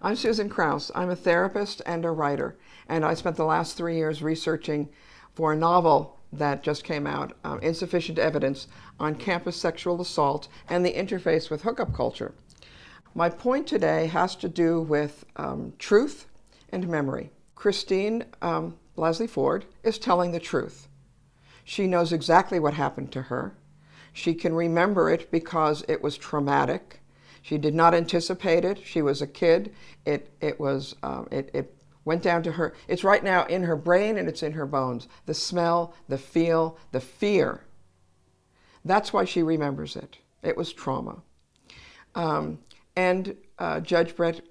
I'm Susan Kraus. I'm a therapist and a writer, and I spent the last 3 years researching for a novel that just came out, Insufficient Evidence on Campus Sexual Assault and the Interface with Hookup Culture. My point today has to do with truth and memory. Christine Blasey Ford is telling the truth. She knows exactly what happened to her. She can remember it because it was traumatic. She did not anticipate it. She was a kid. It went down to her. It's right now in her brain and it's in her bones. The smell, the feel, the fear. That's why she remembers it. It was trauma. Judge Brett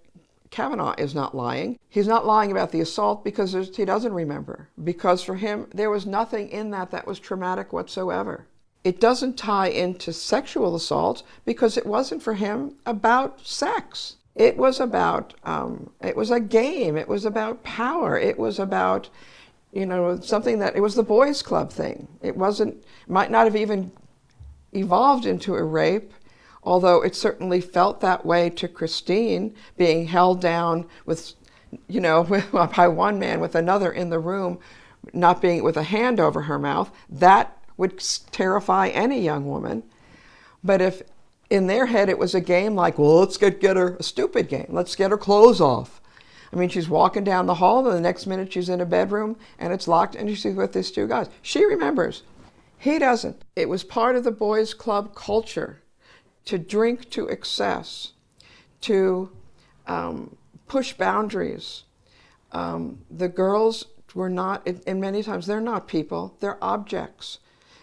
Kavanaugh is not lying. He's not lying about the assault because he doesn't remember. Because for him, there was nothing in that was traumatic whatsoever. It doesn't tie into sexual assault because it wasn't for him about sex. It was about, it was a game. It was about power. It was about, something it was the boys' club thing. It might not have even evolved into a rape, although it certainly felt that way to Christine, being held down with, by one man with another in the room, not being with a hand over her mouth. That would terrify any young woman. But if in their head it was a game like, well, let's get her, a stupid game, let's get her clothes off. I mean, she's walking down the hall and the next minute she's in a bedroom and it's locked and she's with these two guys. She remembers. He doesn't. It was part of the boys' club culture to drink to excess, to push boundaries. The girls were not, and many times they're not people, they're objects.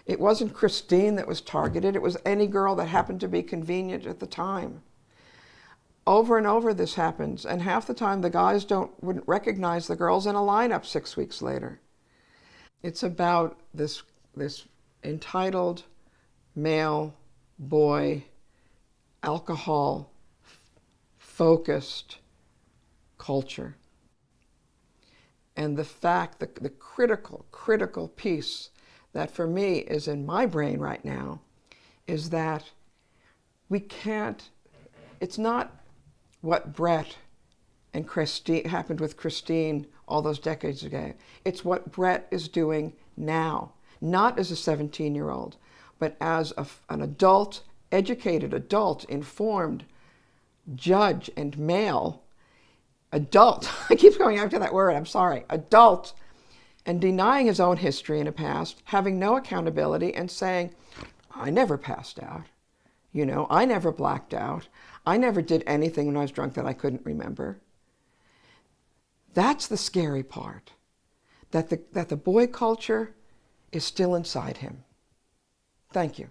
It wasn't Christine that was targeted, it was any girl that happened to be convenient at the time. Over and over this happens, and half the time the guys wouldn't recognize the girls in a lineup 6 weeks later. It's about this entitled male, boy, alcohol-focused culture. And the fact, the critical piece that for me is in my brain right now is that we can't, it's not what Brett and Christine happened with Christine all those decades ago. It's what Brett is doing now, not as a 17-year-old, but as an adult, educated adult, informed judge and male adult. I keep going back to that word, I'm sorry, adult, and denying his own history in the past, having no accountability and saying, I never passed out. I never blacked out. I never did anything when I was drunk that I couldn't remember. That's the scary part, that the boy culture is still inside him. Thank you.